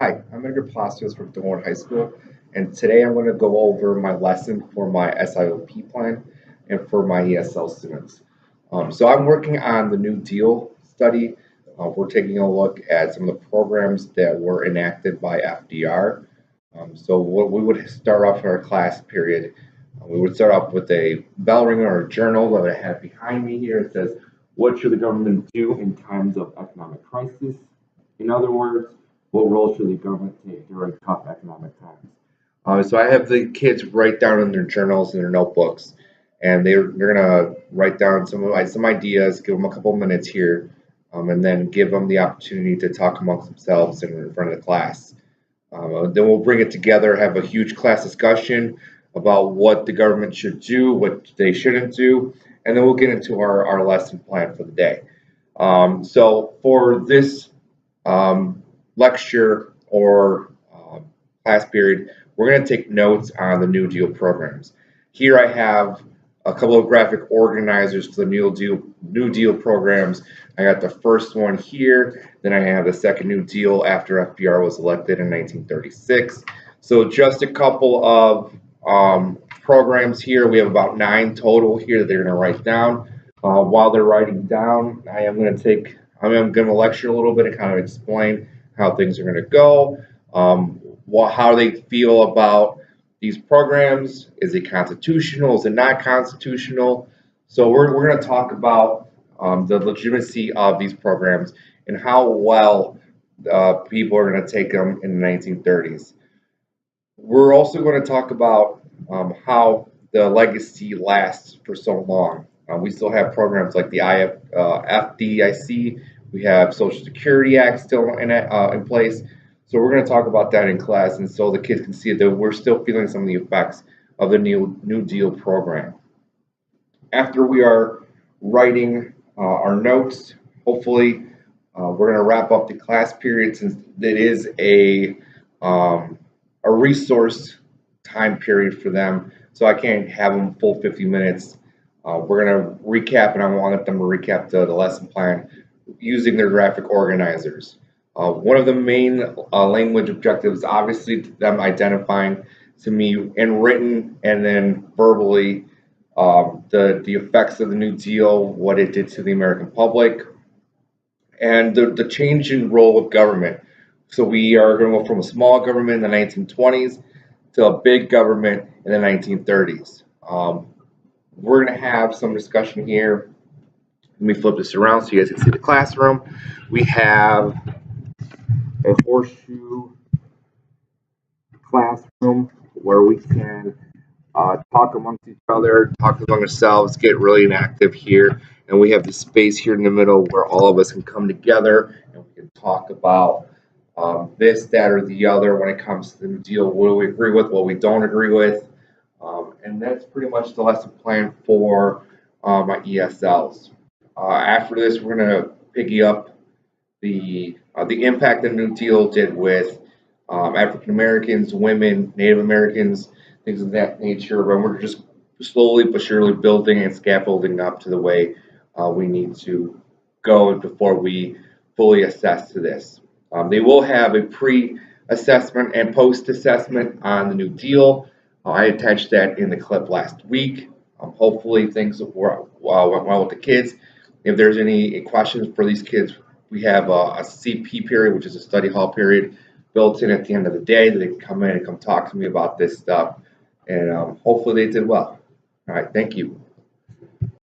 Hi, I'm Edgar Palacios from Thornwood High School, and today I'm going to go over my lesson for my SIOP plan and for my ESL students. So I'm working on the New Deal study. We're taking a look at some of the programs that were enacted by FDR. So what we would start off in our class period, we would start off with a bell ringer or a journal that I have behind me here. It says, "What should the government do in times of economic crisis?" In other words, what role should the government take during tough economic times? So I have the kids write down in their journals and their notebooks, and they're gonna write down some ideas. Give them a couple minutes here, and then give them the opportunity to talk amongst themselves in front of the class. Then we'll bring it together, have a huge class discussion about what the government should do, what they shouldn't do, and then we'll get into our lesson plan for the day. So for this lecture or class period, we're going to take notes on the New Deal programs. Here I have a couple of graphic organizers for the New Deal programs. I got the first one here, then I have the second New Deal after FDR was elected in 1936. So just a couple of programs here. We have about 9 total here that they're going to write down. While they're writing down, I'm going to lecture a little bit and kind of explain how things are going to go, how they feel about these programs. Is it constitutional? Is it not constitutional? So we're going to talk about the legitimacy of these programs and how well people are going to take them in the 1930s. We're also going to talk about how the legacy lasts for so long. We still have programs like the FDIC. We have Social Security Act still in place. So we're going to talk about that in class, and so the kids can see that we're still feeling some of the effects of the New Deal program. After we are writing our notes, hopefully we're going to wrap up the class period since it is a resource time period for them. So I can't have them full 50 minutes. We're going to recap, and I want them to recap the lesson plan using their graphic organizers. One of the main language objectives, obviously, them identifying to me in written and then verbally the effects of the New Deal, what it did to the American public, and the change in role of government. So we are going to go from a small government in the 1920s to a big government in the 1930s. We're going to have some discussion here. Let me flip this around so you guys can see the classroom. We have a horseshoe classroom where we can talk amongst each other, talk among ourselves, get really inactive here. And we have the space here in the middle where all of us can come together and we can talk about this, that, or the other when it comes to the New Deal. What do we agree with, what we don't agree with. And that's pretty much the lesson plan for my ESLs. After this, we're going to piggy up the impact the New Deal did with African Americans, women, Native Americans, things of that nature. And we're just slowly but surely building and scaffolding up to the way we need to go before we fully assess to this. They will have a pre-assessment and post-assessment on the New Deal. I attached that in the clip last week. Hopefully things went well with the kids. If there's any questions for these kids, we have a CP period, which is a study hall period, built in at the end of the day that they can come in and come talk to me about this stuff. And hopefully they did well. All right, thank you.